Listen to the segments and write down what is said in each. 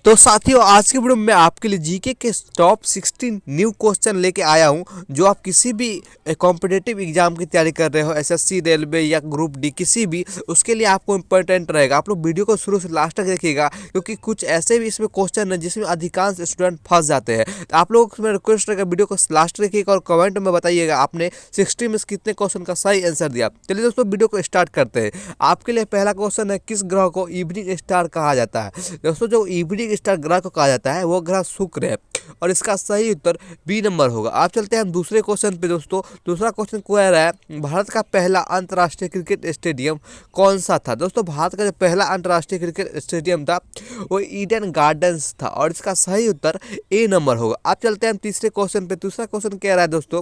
तो साथियों, आज की वीडियो में आपके लिए जीके के टॉप 16 न्यू क्वेश्चन लेके आया हूं, जो आप किसी भी कॉम्पिटिटिव एग्जाम की तैयारी कर रहे हो, एसएससी, रेलवे या ग्रुप डी, किसी भी, उसके लिए आपको इंपॉर्टेंट रहेगा। आप लोग वीडियो को शुरू से लास्ट तक देखिएगा, क्योंकि कुछ ऐसे भी इसमें क्वेश्चन है जिसमें अधिकांश स्टूडेंट फंस जाते हैं। तो आप लोगों को रिक्वेस्ट रहेगा, वीडियो को लास्ट देखिएगा और कमेंट में बताइएगा आपने 60 में कितने क्वेश्चन का सही आंसर दिया। चलिए दोस्तों, वीडियो को स्टार्ट करते हैं। आपके लिए पहला क्वेश्चन है, किस ग्रह को इवनिंग स्टार कहा जाता है? दोस्तों, जो इवनिंग स्टार ग्रह को कहा जाता है वो ग्रह शुक्र है, और इसका सही उत्तर बी नंबर होगा। आप चलते हैं हम दूसरे क्वेश्चन पे। दोस्तों, दूसरा क्वेश्चन कह रहा है, भारत का पहला अंतर्राष्ट्रीय क्रिकेट स्टेडियम कौन सा था? दोस्तों, भारत का जो पहला अंतर्राष्ट्रीय क्रिकेट स्टेडियम था वो ईडन गार्डन्स था, और इसका सही उत्तर ए नंबर होगा। आप चलते हैं हम तीसरे क्वेश्चन पे। दूसरा क्वेश्चन कह रहा है दोस्तों,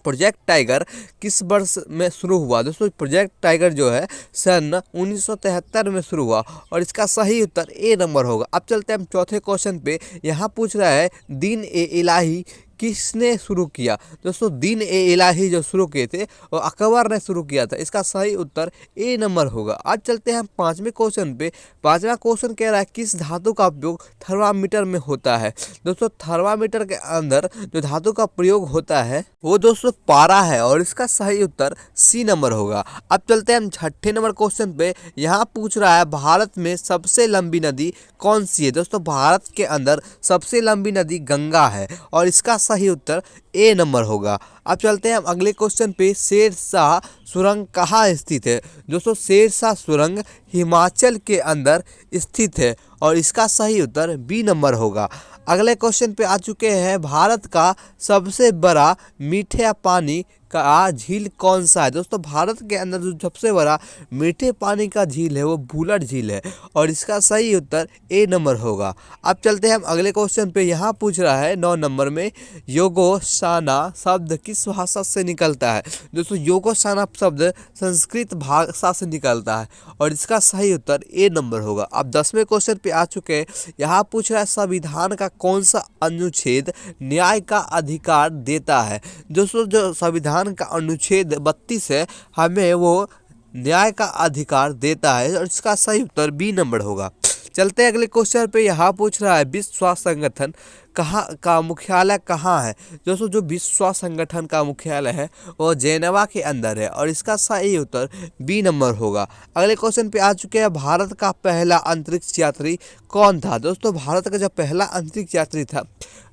प्रोजेक्ट टाइगर किस वर्ष में शुरू हुआ? दोस्तों, प्रोजेक्ट टाइगर जो है सन 1973 में शुरू हुआ, और इसका सही उत्तर ए नंबर होगा। अब चलते हैं हम चौथे क्वेश्चन पे। यहाँ पूछ रहा है, दीन ए इलाही किसने शुरू किया? दोस्तों, दीन ए इलाही जो शुरू किए थे वो अकबर ने शुरू किया था, इसका सही उत्तर ए नंबर होगा। आज चलते हैं हम पांचवें क्वेश्चन पे। पांचवा क्वेश्चन कह रहा है, किस धातु का उपयोग थर्मामीटर में होता है? दोस्तों, थर्मामीटर के अंदर जो धातु का प्रयोग होता है वो दोस्तों पारा है, और इसका सही उत्तर सी नंबर होगा। अब चलते हैं हम छठे नंबर क्वेश्चन पे। यहाँ पूछ रहा है, भारत में सबसे लंबी नदी कौन सी है? दोस्तों, भारत के अंदर सबसे लंबी नदी गंगा है, और इसका सही उत्तर ए नंबर होगा। अब चलते हैं हम अगले क्वेश्चन पे। शेरशाह सुरंग कहाँ स्थित है? दोस्तों, शेरशाह सुरंग हिमाचल के अंदर स्थित है, और इसका सही उत्तर बी नंबर होगा। अगले क्वेश्चन पे आ चुके हैं, भारत का सबसे बड़ा मीठे पानी का झील कौन सा है? दोस्तों, भारत के अंदर जो सबसे बड़ा मीठे पानी का झील है वो भूलर झील है, और इसका सही उत्तर ए नंबर होगा। अब चलते हैं हम अगले क्वेश्चन पे। यहाँ पूछ रहा है 9 नंबर में, योगोशाना शब्द किस भाषा से निकलता है? दोस्तों, योगोशाना शब्द संस्कृत भाषा से निकलता है, और इसका सही उत्तर ए नंबर होगा। अब 10वें क्वेश्चन पे आ चुके हैं। यहाँ पूछ रहा है, संविधान का कौन सा अनुच्छेद न्याय का अधिकार देता है? दोस्तों, जो संविधान का अनुच्छेद 32 है, हमें वो न्याय का अधिकार देता है, और इसका सही उत्तर बी नंबर होगा। चलते हैं अगले क्वेश्चन पे। यहाँ पूछ रहा है, विश्व स्वास्थ्य संगठन कहाँ का मुख्यालय कहाँ है? दोस्तों, जो विश्व स्वास्थ्य संगठन का मुख्यालय है वो जेनेवा के अंदर है, और इसका सही उत्तर बी नंबर होगा। अगले क्वेश्चन पे आ चुके हैं, भारत का पहला अंतरिक्ष यात्री कौन था? दोस्तों, भारत का जो पहला अंतरिक्ष यात्री था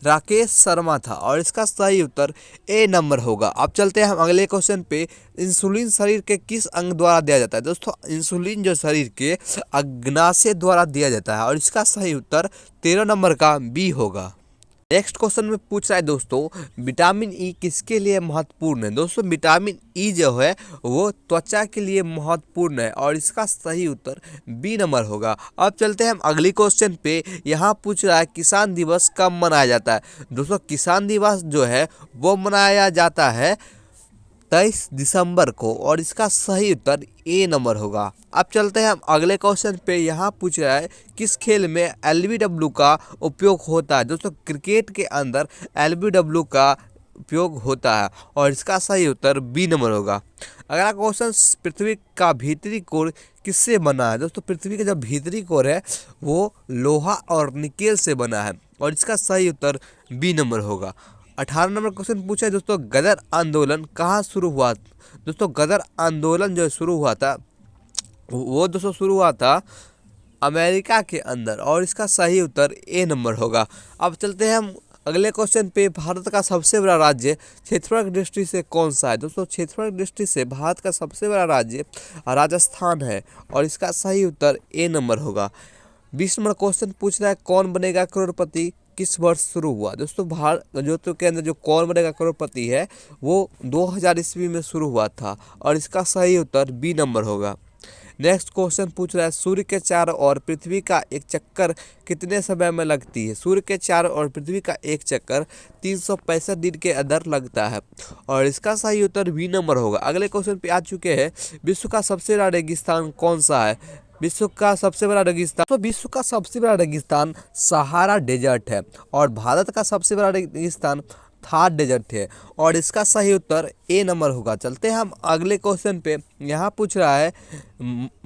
राकेश शर्मा था, और इसका सही उत्तर ए नंबर होगा। अब चलते हैं हम अगले क्वेश्चन पे। इंसुलिन शरीर के किस अंग द्वारा दिया जाता है? दोस्तों, इंसुलिन जो शरीर के अग्नाशय द्वारा दिया जाता है, और इसका सही उत्तर 13 नंबर का बी होगा। नेक्स्ट क्वेश्चन में पूछ रहा है दोस्तों, विटामिन ई किसके लिए महत्वपूर्ण है? दोस्तों, विटामिन ई जो है वो त्वचा के लिए महत्वपूर्ण है, और इसका सही उत्तर बी नंबर होगा। अब चलते हैं हम अगली क्वेश्चन पे। यहाँ पूछ रहा है, किसान दिवस कब मनाया जाता है? दोस्तों, किसान दिवस जो है वो मनाया जाता है 23 दिसंबर को, और इसका सही उत्तर ए नंबर होगा। अब चलते हैं हम अगले क्वेश्चन पे। यहाँ पूछ रहा है, किस खेल में एलबीडब्ल्यू का उपयोग होता है? दोस्तों, क्रिकेट के अंदर एलबीडब्ल्यू का उपयोग होता है, और इसका सही उत्तर बी नंबर होगा। अगला क्वेश्चन, पृथ्वी का भीतरी कोर किससे बना है? दोस्तों, पृथ्वी का जो भीतरी कोर है वो लोहा और निकेल से बना है, और इसका सही उत्तर बी नंबर होगा। 18 नंबर क्वेश्चन पूछा है दोस्तों, गदर आंदोलन कहाँ शुरू हुआ? दोस्तों, गदर आंदोलन जो शुरू हुआ था वो दोस्तों शुरू हुआ था अमेरिका के अंदर, और इसका सही उत्तर ए नंबर होगा। अब चलते हैं हम अगले क्वेश्चन पे। भारत का सबसे बड़ा राज्य क्षेत्रफल की दृष्टि से कौन सा है? दोस्तों, क्षेत्रफल की दृष्टि से भारत का सबसे बड़ा राज्य राजस्थान है, और इसका सही उत्तर ए नंबर होगा। 20 नंबर क्वेश्चन पूछ रहा है, कौन बनेगा करोड़पति किस वर्ष शुरू हुआ? दोस्तों, भारत जो तो के अंदर जो कौन बनेगा करोड़पति है वो 2000 ईस्वी में शुरू हुआ था, और इसका सही उत्तर बी नंबर होगा। नेक्स्ट क्वेश्चन पूछ रहा है, सूर्य के चारों ओर पृथ्वी का एक चक्कर कितने समय में लगती है? सूर्य के चारों ओर पृथ्वी का एक चक्कर 365 दिन के अंदर लगता है, और इसका सही उत्तर बी नंबर होगा। अगले क्वेश्चन पे आ चुके हैं, विश्व का सबसे बड़ा रेगिस्तान कौन सा है? विश्व का सबसे बड़ा रेगिस्तान, तो विश्व का सबसे बड़ा रेगिस्तान सहारा डेजर्ट है, और भारत का सबसे बड़ा रेगिस्तान थार डेजर्ट है और इसका सही उत्तर ए नंबर होगा। चलते हैं हम अगले क्वेश्चन पे। यहाँ पूछ रहा है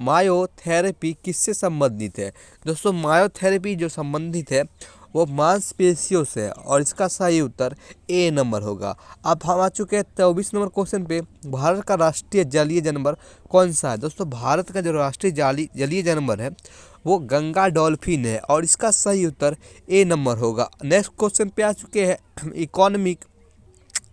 मायोथेरेपी किससे संबंधित है। दोस्तों मायोथेरेपी जो संबंधित है वो मांसपेशियों से है और इसका सही उत्तर ए नंबर होगा। अब हम आ चुके हैं 24 नंबर क्वेश्चन पे। भारत का राष्ट्रीय जलीय जानवर कौन सा है। दोस्तों भारत का जो राष्ट्रीय जलीय जानवर है वो गंगा डॉल्फिन है और इसका सही उत्तर ए नंबर होगा। नेक्स्ट क्वेश्चन पे आ चुके हैं। इकोनॉमिक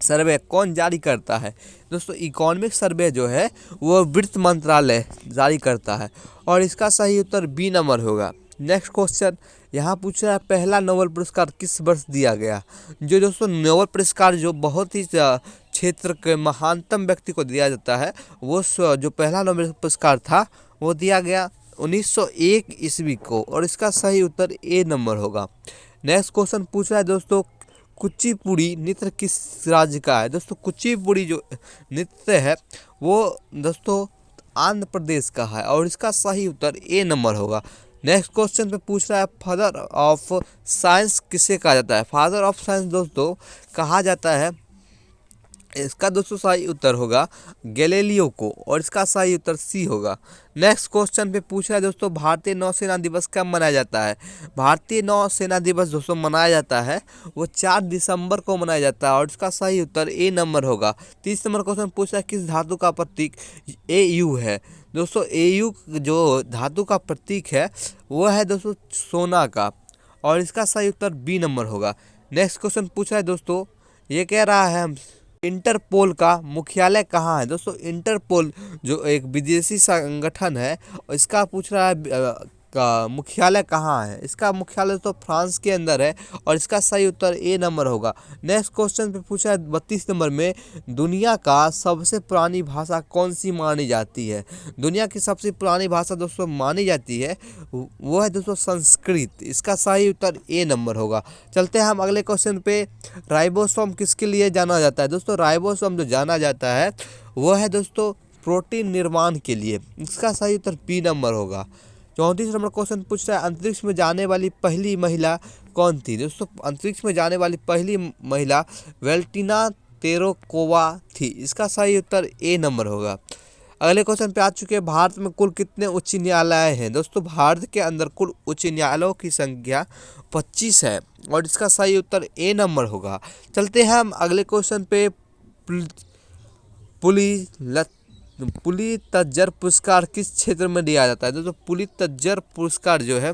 सर्वे कौन जारी करता है। दोस्तों इकोनॉमिक सर्वे जो है वो वित्त मंत्रालय जारी करता है और इसका सही उत्तर बी नंबर होगा। नेक्स्ट क्वेश्चन यहाँ पूछ रहा है पहला नोबेल पुरस्कार किस वर्ष दिया गया। जो दोस्तों नोबेल पुरस्कार जो बहुत ही क्षेत्र के महानतम व्यक्ति को दिया जाता है वो जो पहला नोबेल पुरस्कार था वो दिया गया 1901 ईस्वी को और इसका सही उत्तर ए नंबर होगा। नेक्स्ट क्वेश्चन पूछ रहा है दोस्तों कुचिपुड़ी नृत्य किस राज्य का है। दोस्तों कुचिपुड़ी जो नृत्य है वो दोस्तों आंध्र प्रदेश का है और इसका सही उत्तर ए नंबर होगा। नेक्स्ट क्वेश्चन पे पूछ रहा है फादर ऑफ साइंस किसे कहा जाता है। फादर ऑफ साइंस दोस्तों कहा जाता है, इसका दोस्तों सही उत्तर होगा गैलीलियो को और इसका सही उत्तर सी होगा। नेक्स्ट क्वेश्चन पे पूछ रहा है दोस्तों भारतीय नौसेना दिवस कब मनाया जाता है। भारतीय नौसेना दिवस दोस्तों मनाया जाता है वो 4 दिसंबर को मनाया जाता है और इसका सही उत्तर ए नंबर होगा। 30 नंबर क्वेश्चन पूछ रहा है किस धातु का प्रतीक AU है। दोस्तों AU जो धातु का प्रतीक है वो है दोस्तों सोना का और इसका सही उत्तर बी नंबर होगा। नेक्स्ट क्वेश्चन पूछा है दोस्तों, ये कह रहा है हम इंटरपोल का मुख्यालय कहाँ है। दोस्तों इंटरपोल जो एक विदेशी संगठन है इसका पूछ रहा है का मुख्यालय कहाँ है। इसका मुख्यालय तो फ्रांस के अंदर है और इसका सही उत्तर ए नंबर होगा। नेक्स्ट क्वेश्चन पे पूछा है 32 नंबर में दुनिया का सबसे पुरानी भाषा कौन सी मानी जाती है। दुनिया की सबसे पुरानी भाषा दोस्तों मानी जाती है वो है दोस्तों संस्कृत। इसका सही उत्तर ए नंबर होगा। चलते हैं हम अगले क्वेश्चन पे। राइबोसोम किसके लिए जाना जाता है। दोस्तों राइबोसोम जो जाना जाता है वो है दोस्तों प्रोटीन निर्माण के लिए। इसका सही उत्तर बी नंबर होगा। 34 नंबर क्वेश्चन पूछ रहा है अंतरिक्ष में जाने वाली पहली महिला कौन थी। दोस्तों अंतरिक्ष में जाने वाली पहली महिला वेलेंटिना तेरेनोवा थी। इसका सही उत्तर ए नंबर होगा। अगले क्वेश्चन पे आ चुके हैं भारत में कुल कितने उच्च न्यायालय हैं। दोस्तों भारत के अंदर कुल उच्च न्यायालयों की संख्या 25 है और इसका सही उत्तर ए नंबर होगा। चलते हैं हम अगले क्वेश्चन पे। पुलित्जर पुरस्कार किस क्षेत्र में दिया जाता है। दोस्तों पुलित्जर पुरस्कार जो है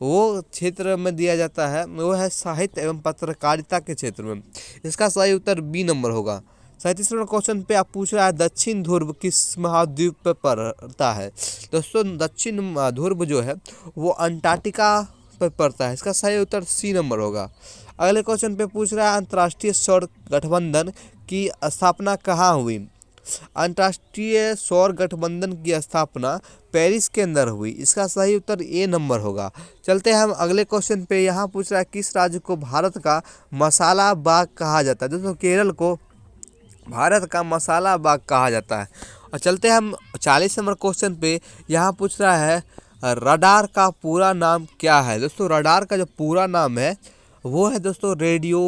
वो क्षेत्र में दिया जाता है वो है साहित्य एवं पत्रकारिता के क्षेत्र में। इसका सही उत्तर बी नंबर होगा। 37 नंबर क्वेश्चन पे आप पूछ रहा है दक्षिण ध्रुव किस महाद्वीप पर पड़ता है। दोस्तों दक्षिण ध्रुव जो है वो अंटार्कटिका पर पड़ता है। इसका सही उत्तर सी नंबर होगा। अगले क्वेश्चन पे पूछ रहा है अंतर्राष्ट्रीय सौर गठबंधन की स्थापना कहाँ हुई। अंतर्राष्ट्रीय सौर गठबंधन की स्थापना पेरिस के अंदर हुई। इसका सही उत्तर ए नंबर होगा। चलते हैं हम अगले क्वेश्चन पे। यहाँ पूछ रहा है किस राज्य को भारत का मसाला बाग कहा जाता है। दोस्तों केरल को भारत का मसाला बाग कहा जाता है। और चलते हैं हम 40 नंबर क्वेश्चन पे। यहाँ पूछ रहा है रडार का पूरा नाम क्या है। दोस्तों रडार का जो पूरा नाम है वो है दोस्तों रेडियो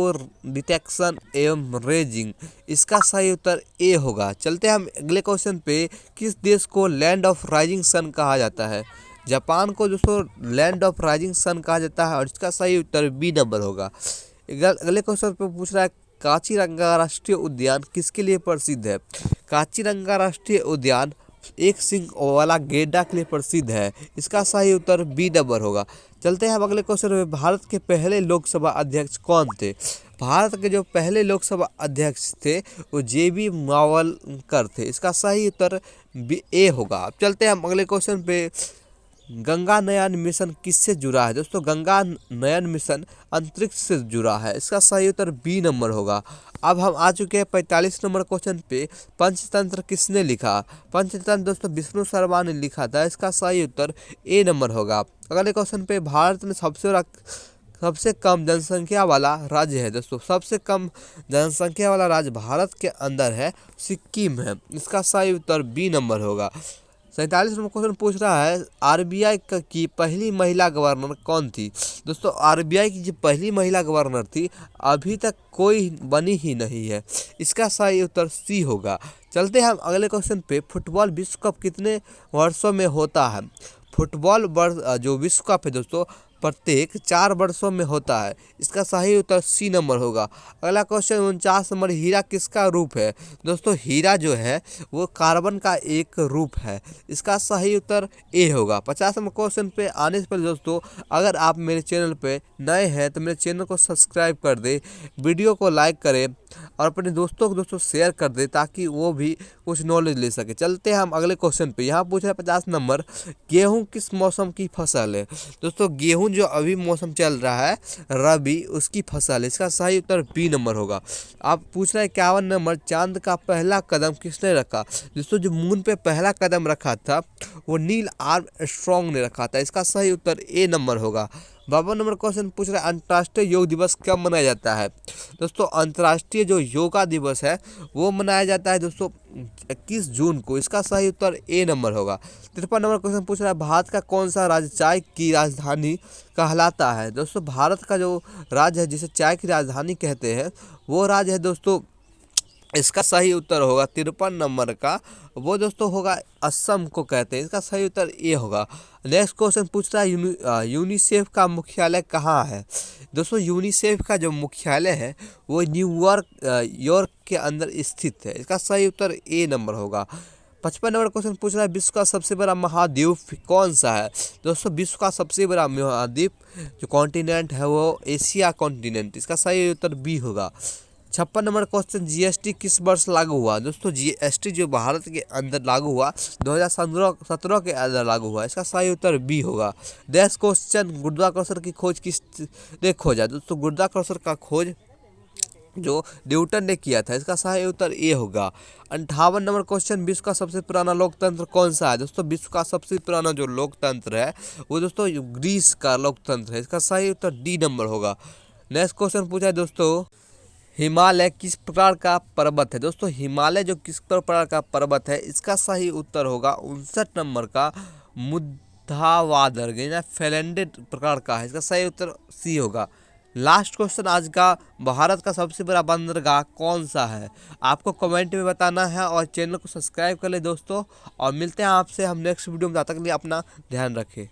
डिटेक्शन एवं रेजिंग। इसका सही उत्तर ए होगा। चलते हैं हम अगले क्वेश्चन पे। किस देश को लैंड ऑफ राइजिंग सन कहा जाता है। जापान को दोस्तों लैंड ऑफ राइजिंग सन कहा जाता है और इसका सही उत्तर बी नंबर होगा। अगले क्वेश्चन पे पूछ रहा है काजीरंगा राष्ट्रीय उद्यान किसके लिए प्रसिद्ध है। काजीरंगा राष्ट्रीय उद्यान एक सिंग वाला गैंडा के लिए प्रसिद्ध है। इसका सही उत्तर बी नंबर होगा। चलते हैं हम अगले क्वेश्चन में। भारत के पहले लोकसभा अध्यक्ष कौन थे। भारत के जो पहले लोकसभा अध्यक्ष थे वो JB मावलकर थे। इसका सही उत्तर ए होगा। चलते हैं हम अगले क्वेश्चन पे। गंगा नयन मिशन किससे जुड़ा है। दोस्तों गंगा नयन मिशन अंतरिक्ष से जुड़ा है। इसका सही उत्तर बी नंबर होगा। अब हम आ चुके हैं 45 नंबर क्वेश्चन पे। पंचतंत्र किसने लिखा। पंचतंत्र दोस्तों विष्णु शर्मा ने लिखा था। इसका सही उत्तर ए नंबर होगा। अगले क्वेश्चन पे भारत में सबसे कम जनसंख्या वाला राज्य है। दोस्तों सबसे कम जनसंख्या वाला राज्य भारत के अंदर है सिक्किम है। इसका सही उत्तर बी नंबर होगा। 47 नंबर क्वेश्चन पूछ रहा है आरबीआई की पहली महिला गवर्नर कौन थी। दोस्तों आरबीआई की जो पहली महिला गवर्नर थी अभी तक कोई बनी ही नहीं है। इसका सही उत्तर सी होगा। चलते हैं हम अगले क्वेश्चन पे। फुटबॉल विश्व कप कितने वर्षों में होता है। फुटबॉल जो विश्व कप है दोस्तों प्रत्येक 4 वर्षों में होता है। इसका सही उत्तर सी नंबर होगा। अगला क्वेश्चन 49 नंबर, हीरा किसका रूप है। दोस्तों हीरा जो है वो कार्बन का एक रूप है। इसका सही उत्तर ए होगा। 50 नंबर क्वेश्चन पे आने से पहले दोस्तों अगर आप मेरे चैनल पे नए हैं तो मेरे चैनल को सब्सक्राइब कर दे, वीडियो को लाइक करें और अपने दोस्तों को दोस्तों शेयर कर दे ताकि वो भी कुछ नॉलेज ले सके। चलते हैं हम अगले क्वेश्चन पे। यहाँ पूछ रहा है 50 नंबर, गेहूँ किस मौसम की फसल है। दोस्तों गेहूँ जो अभी मौसम चल रहा है रबी, उसकी फसल है। इसका सही उत्तर बी नंबर होगा। आप पूछ रहे हैं 51 नंबर, चांद का पहला कदम किसने रखा। दोस्तों जो मून पे पहला कदम रखा था वो नील आर्मस्ट्रॉन्ग ने रखा था। इसका सही उत्तर ए नंबर होगा। 52 नंबर क्वेश्चन पूछ रहा है अंतर्राष्ट्रीय योग दिवस कब मनाया जाता है। दोस्तों अंतर्राष्ट्रीय जो योगा दिवस है वो मनाया जाता है दोस्तों 21 जून को। इसका सही उत्तर ए नंबर होगा। 53 नंबर क्वेश्चन पूछ रहा है भारत का कौन सा राज्य चाय की राजधानी कहलाता है। दोस्तों भारत का जो राज्य है जिसे चाय की राजधानी कहते हैं वो राज्य है दोस्तों, इसका सही उत्तर होगा 53 नंबर का, वो दोस्तों होगा असम को कहते हैं। इसका सही उत्तर ए होगा। नेक्स्ट क्वेश्चन पूछ रहा है यूनिसेफ का मुख्यालय कहाँ है। दोस्तों यूनिसेफ का जो मुख्यालय है वो न्यूयॉर्क के अंदर स्थित है। इसका सही उत्तर ए नंबर होगा। 55 नंबर क्वेश्चन पूछ रहा है विश्व का सबसे बड़ा महाद्वीप कौन सा है। दोस्तों विश्व का सबसे बड़ा महाद्वीप जो कॉन्टिनेंट है वो एशिया कॉन्टिनेंट। इसका सही उत्तर बी होगा। 56 नंबर क्वेश्चन, जीएसटी किस वर्ष लागू हुआ। दोस्तों जीएसटी जो भारत के अंदर लागू हुआ 2017 के अंदर लागू हुआ। इसका सही उत्तर बी होगा। नेक्स्ट क्वेश्चन, गुरुत्वाकर्षण की खोज किसने खोजा। दोस्तों गुरुत्वाकर्षण का खोज जो न्यूटन ने किया था। इसका सही उत्तर ए होगा। 58 नंबर क्वेश्चन, विश्व का सबसे पुराना लोकतंत्र कौन सा है। दोस्तों विश्व का सबसे पुराना जो लोकतंत्र है वो दोस्तों ग्रीस का लोकतंत्र है। इसका सही उत्तर डी नंबर होगा। नेक्स्ट क्वेश्चन पूछा है दोस्तों, हिमालय किस प्रकार का पर्वत है। दोस्तों हिमालय जो किस प्रकार का पर्वत है इसका सही उत्तर होगा 59 नंबर का मुद्धावादर या फेलेंडेड प्रकार का है। इसका सही उत्तर सी होगा। लास्ट क्वेश्चन आज का, भारत का सबसे बड़ा बंदरगाह कौन सा है। आपको कमेंट में बताना है और चैनल को सब्सक्राइब कर ले दोस्तों। और मिलते हैं आपसे हम नेक्स्ट वीडियो में। तब तक के लिए अपना ध्यान रखें।